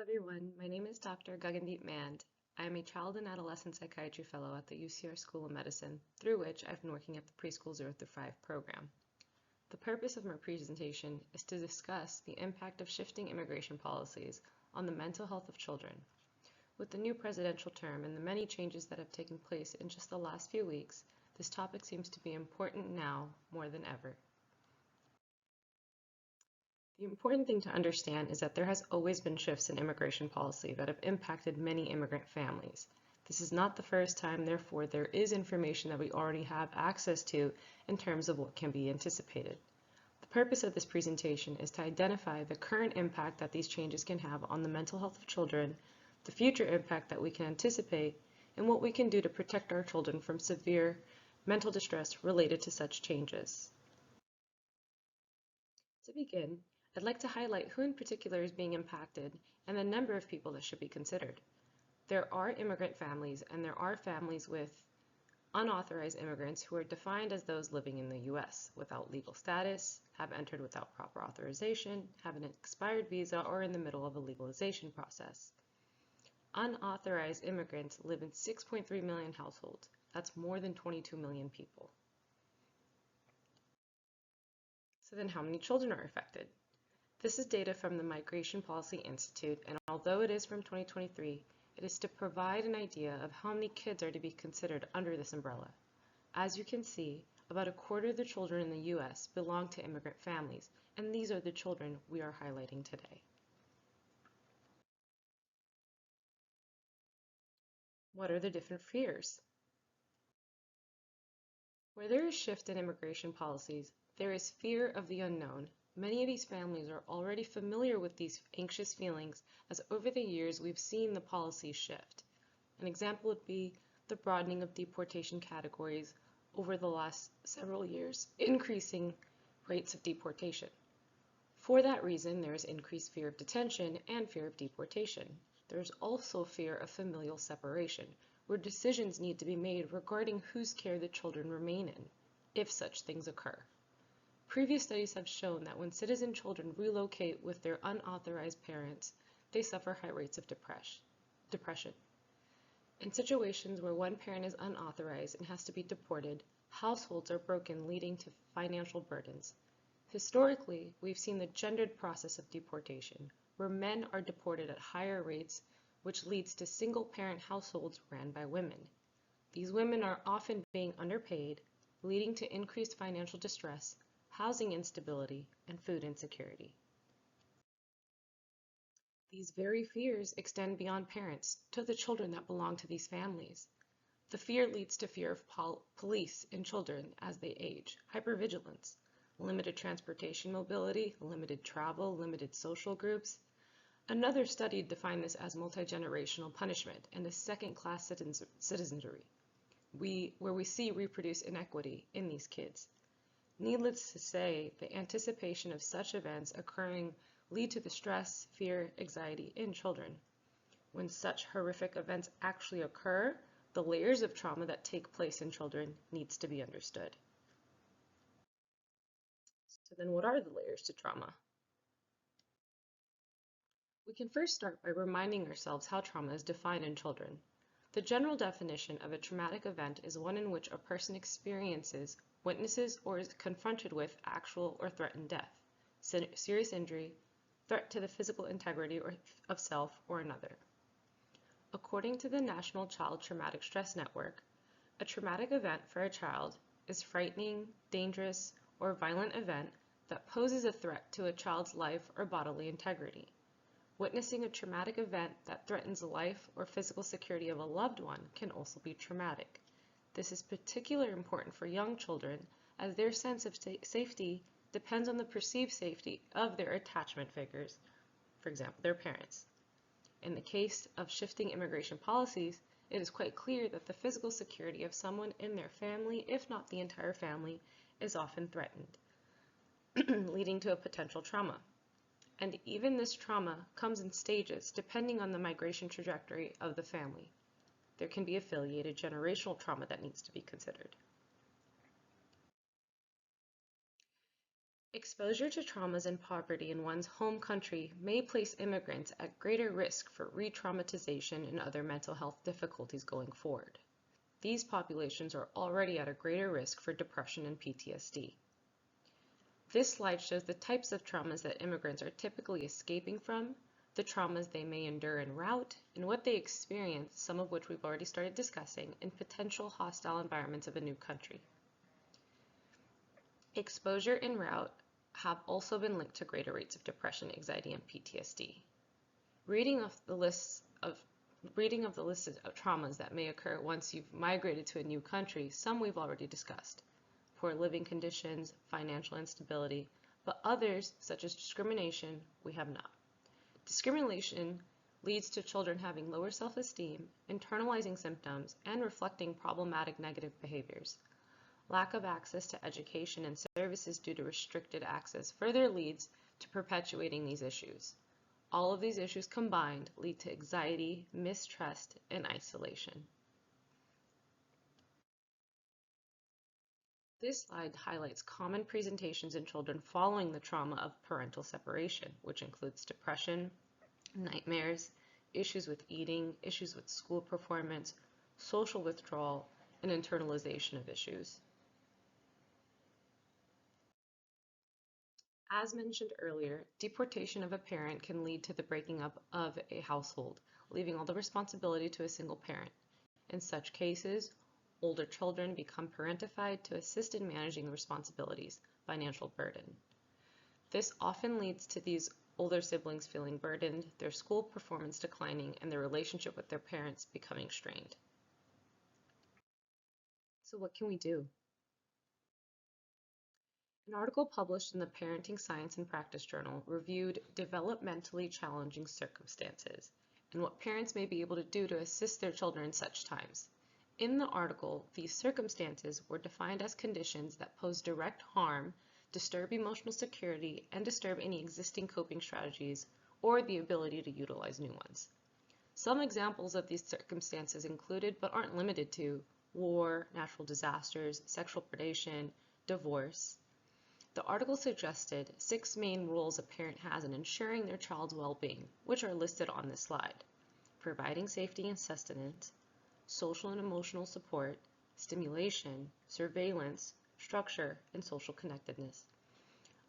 everyone, my name is Dr. Gagandeep Mand. I am a child and adolescent psychiatry fellow at the UCR School of Medicine, through which I've been working at the Preschool 0 through 5 program. The purpose of my presentation is to discuss the impact of shifting immigration policies on the mental health of children. With the new presidential term and the many changes that have taken place in just the last few weeks, this topic seems to be important now more than ever. The important thing to understand is that there has always been shifts in immigration policy that have impacted many immigrant families. This is not the first time, therefore there is information that we already have access to in terms of what can be anticipated. The purpose of this presentation is to identify the current impact that these changes can have on the mental health of children, the future impact that we can anticipate, and what we can do to protect our children from severe mental distress related to such changes. To begin, I'd like to highlight who in particular is being impacted and the number of people that should be considered. There are immigrant families and there are families with unauthorized immigrants who are defined as those living in the U.S. without legal status, have entered without proper authorization, have an expired visa, or in the middle of a legalization process. Unauthorized immigrants live in 6.3 million households. That's more than 22 million people. So then how many children are affected? This is data from the Migration Policy Institute, and although it is from 2023, it is to provide an idea of how many kids are to be considered under this umbrella. As you can see, about a quarter of the children in the U.S. belong to immigrant families, and these are the children we are highlighting today. What are the different fears? Where there is shift in immigration policies, there is fear of the unknown. Many of these families are already familiar with these anxious feelings, as over the years we've seen the policies shift. An example would be the broadening of deportation categories over the last several years, increasing rates of deportation. For that reason, there is increased fear of detention and fear of deportation. There's also fear of familial separation, where decisions need to be made regarding whose care the children remain in, if such things occur. Previous studies have shown that when citizen children relocate with their unauthorized parents, they suffer high rates of depression. In situations where one parent is unauthorized and has to be deported, households are broken, leading to financial burdens. Historically, we've seen the gendered process of deportation, where men are deported at higher rates, which leads to single-parent households ran by women. These women are often being underpaid, leading to increased financial distress, housing instability, and food insecurity. These very fears extend beyond parents to the children that belong to these families. The fear leads to fear of police in children as they age, hypervigilance, limited transportation mobility, limited travel, limited social groups. Another study defined this as multi-generational punishment and a second-class citizenry, where we see reproduced inequity in these kids. Needless to say, the anticipation of such events occurring lead to the stress, fear, anxiety in children. When such horrific events actually occur, the layers of trauma that take place in children needs to be understood. So then what are the layers to trauma? We can first start by reminding ourselves how trauma is defined in children. The general definition of a traumatic event is one in which a person experiences, witnesses, or is confronted with actual or threatened death, serious injury, threat to the physical integrity of self or another. According to the National Child Traumatic Stress Network, a traumatic event for a child is frightening, dangerous, or violent event that poses a threat to a child's life or bodily integrity. Witnessing a traumatic event that threatens the life or physical security of a loved one can also be traumatic. This is particularly important for young children, as their sense of safety depends on the perceived safety of their attachment figures, for example, their parents. In the case of shifting immigration policies, it is quite clear that the physical security of someone in their family, if not the entire family, is often threatened, leading to a potential trauma. And even this trauma comes in stages depending on the migration trajectory of the family. There can be affiliated generational trauma that needs to be considered. Exposure to traumas and poverty in one's home country may place immigrants at greater risk for re-traumatization and other mental health difficulties going forward. These populations are already at a greater risk for depression and PTSD. This slide shows the types of traumas that immigrants are typically escaping from, the traumas they may endure en route, and what they experience, some of which we've already started discussing, in potential hostile environments of a new country. Exposure en route have also been linked to greater rates of depression, anxiety, and PTSD. Reading of the list of traumas that may occur once you've migrated to a new country, some we've already discussed. Poor living conditions, financial instability, but others, such as discrimination, we have not. Discrimination leads to children having lower self-esteem, internalizing symptoms, and reflecting problematic negative behaviors. Lack of access to education and services due to restricted access further leads to perpetuating these issues. All of these issues combined lead to anxiety, mistrust, and isolation. This slide highlights common presentations in children following the trauma of parental separation, which includes depression, nightmares, issues with eating, issues with school performance, social withdrawal, and internalization of issues. As mentioned earlier, deportation of a parent can lead to the breaking up of a household, leaving all the responsibility to a single parent. In such cases, older children become parentified to assist in managing the responsibilities, financial burden. This often leads to these older siblings feeling burdened, their school performance declining, and their relationship with their parents becoming strained. So what can we do? An article published in the Parenting Science and Practice Journal reviewed developmentally challenging circumstances and what parents may be able to do to assist their children in such times. In the article, these circumstances were defined as conditions that pose direct harm, disturb emotional security, and disturb any existing coping strategies or the ability to utilize new ones. Some examples of these circumstances included, but aren't limited to, war, natural disasters, sexual predation, divorce. The article suggested 6 main roles a parent has in ensuring their child's well-being, which are listed on this slide: providing safety and sustenance, social and emotional support, stimulation, surveillance, structure, and social connectedness.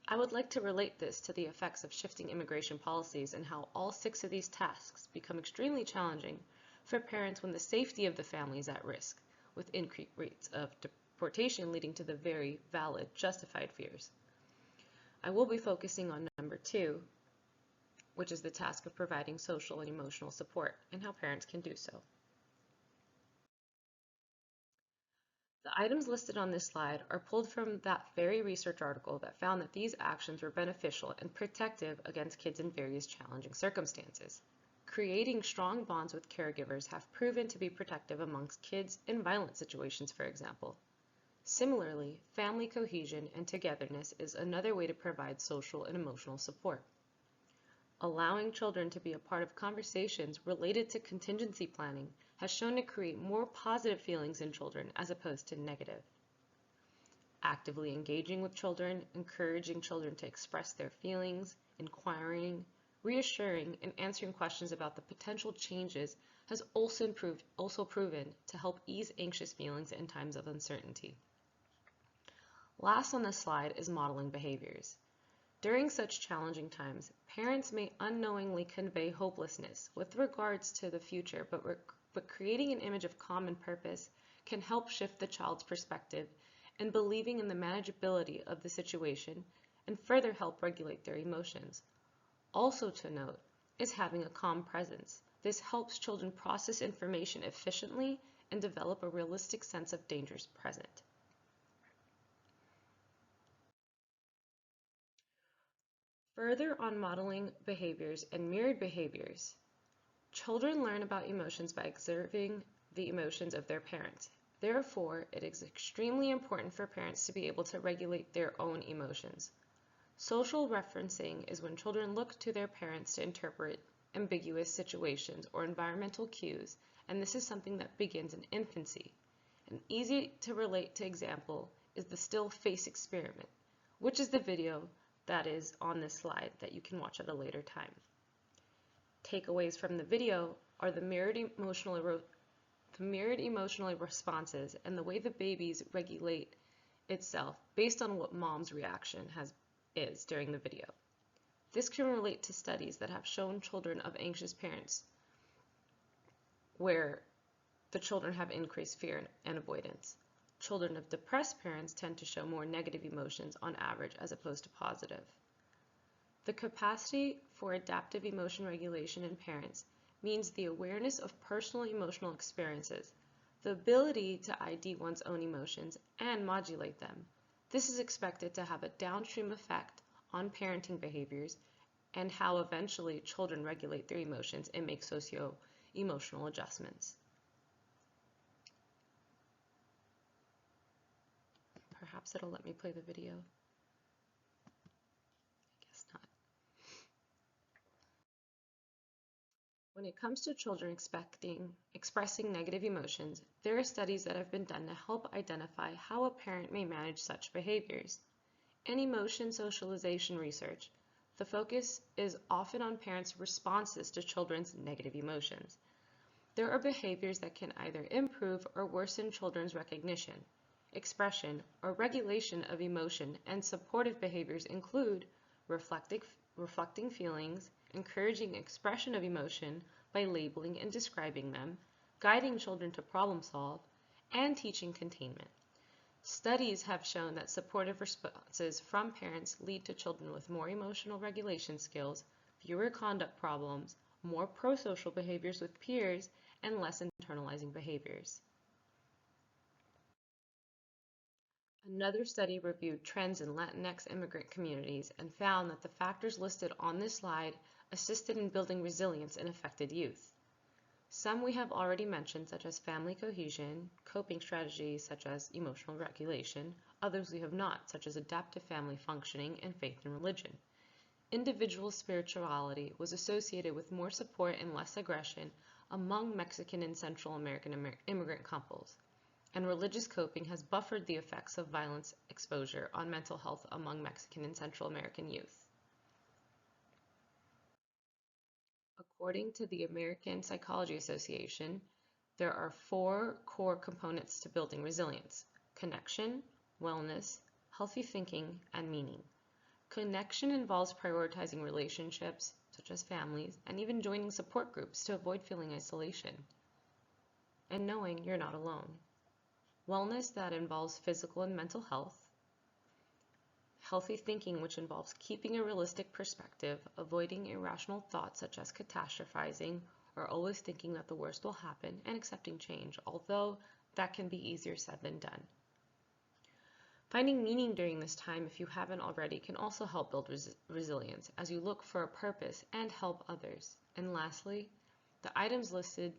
I would like to relate this to the effects of shifting immigration policies and how all 6 of these tasks become extremely challenging for parents when the safety of the family is at risk, with increased rates of deportation leading to the very valid, justified fears. I will be focusing on number 2, which is the task of providing social and emotional support and how parents can do so. The items listed on this slide are pulled from that very research article that found that these actions were beneficial and protective against kids in various challenging circumstances. Creating strong bonds with caregivers have proven to be protective amongst kids in violent situations, for example. Similarly, family cohesion and togetherness is another way to provide social and emotional support. Allowing children to be a part of conversations related to contingency planning has shown to create more positive feelings in children as opposed to negative. Actively engaging with children, encouraging children to express their feelings, inquiring, reassuring, and answering questions about the potential changes has also proven to help ease anxious feelings in times of uncertainty. Last on this slide is modeling behaviors. During such challenging times, parents may unknowingly convey hopelessness with regards to the future, but creating an image of common purpose can help shift the child's perspective and believing in the manageability of the situation and further help regulate their emotions. Also to note is having a calm presence. This helps children process information efficiently and develop a realistic sense of dangers present. Further on modeling behaviors and mirrored behaviors, children learn about emotions by observing the emotions of their parents. Therefore, it is extremely important for parents to be able to regulate their own emotions. Social referencing is when children look to their parents to interpret ambiguous situations or environmental cues, and this is something that begins in infancy. An easy to relate to example is the still face experiment, which is the video that is on this slide that you can watch at a later time. Takeaways from the video are the mirrored emotional responses and the way the babies regulate itself based on what mom's reaction is during the video. This can relate to studies that have shown children of anxious parents where the children have increased fear and avoidance. Children of depressed parents tend to show more negative emotions on average as opposed to positive. The capacity for adaptive emotion regulation in parents means the awareness of personal emotional experiences, the ability to ID one's own emotions and modulate them. This is expected to have a downstream effect on parenting behaviors and how eventually children regulate their emotions and make socio-emotional adjustments. Perhaps it'll let me play the video. I guess not. When it comes to children expressing negative emotions, there are studies that have been done to help identify how a parent may manage such behaviors. In emotion socialization research, the focus is often on parents' responses to children's negative emotions. There are behaviors that can either improve or worsen children's recognition, expression, or regulation of emotion, and supportive behaviors include reflecting feelings, encouraging expression of emotion by labeling and describing them, guiding children to problem solve, and teaching containment. Studies have shown that supportive responses from parents lead to children with more emotional regulation skills, fewer conduct problems, more pro-social behaviors with peers, and less internalizing behaviors. Another study reviewed trends in Latinx immigrant communities and found that the factors listed on this slide assisted in building resilience in affected youth. Some we have already mentioned, such as family cohesion, coping strategies such as emotional regulation, others we have not, such as adaptive family functioning and faith and religion. Individual spirituality was associated with more support and less aggression among Mexican and Central American immigrant couples, and religious coping has buffered the effects of violence exposure on mental health among Mexican and Central American youth. According to the American Psychology Association, there are 4 core components to building resilience: connection, wellness, healthy thinking, and meaning. Connection involves prioritizing relationships, such as families, and even joining support groups to avoid feeling isolation, and knowing you're not alone. Wellness, that involves physical and mental health. Healthy thinking, which involves keeping a realistic perspective, avoiding irrational thoughts such as catastrophizing or always thinking that the worst will happen, and accepting change, although that can be easier said than done. Finding meaning during this time, if you haven't already, can also help build resilience as you look for a purpose and help others. And lastly, the items listed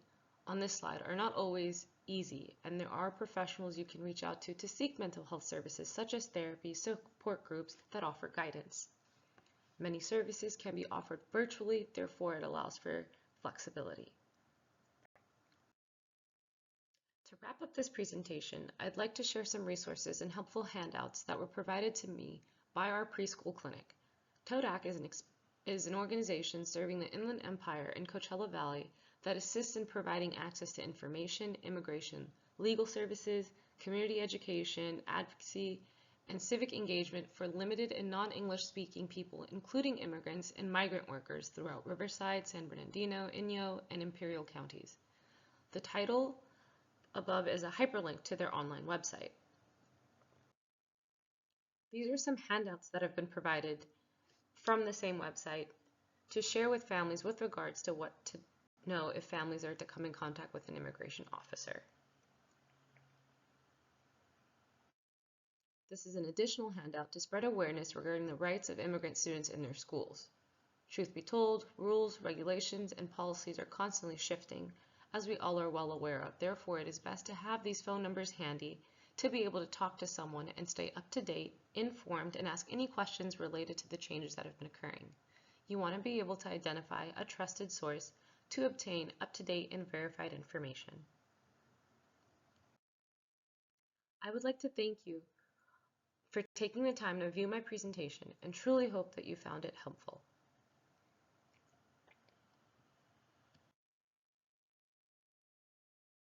on this slide are not always easy, and there are professionals you can reach out to seek mental health services such as therapy, support groups that offer guidance. Many services can be offered virtually, therefore it allows for flexibility. To wrap up this presentation, I'd like to share some resources and helpful handouts that were provided to me by our preschool clinic. TODAC is an organization serving the Inland Empire and Coachella Valley that assists in providing access to information, immigration, legal services, community education, advocacy, and civic engagement for limited and non-English speaking people, including immigrants and migrant workers throughout Riverside, San Bernardino, Inyo, and Imperial counties. The title above is a hyperlink to their online website. These are some handouts that have been provided from the same website to share with families with regards to what to know if families are to come in contact with an immigration officer. This is an additional handout to spread awareness regarding the rights of immigrant students in their schools. Truth be told, rules, regulations, and policies are constantly shifting, as we all are well aware of. Therefore, it is best to have these phone numbers handy to be able to talk to someone and stay up to date, informed, and ask any questions related to the changes that have been occurring. You want to be able to identify a trusted source to obtain up-to-date and verified information. I would like to thank you for taking the time to view my presentation and truly hope that you found it helpful.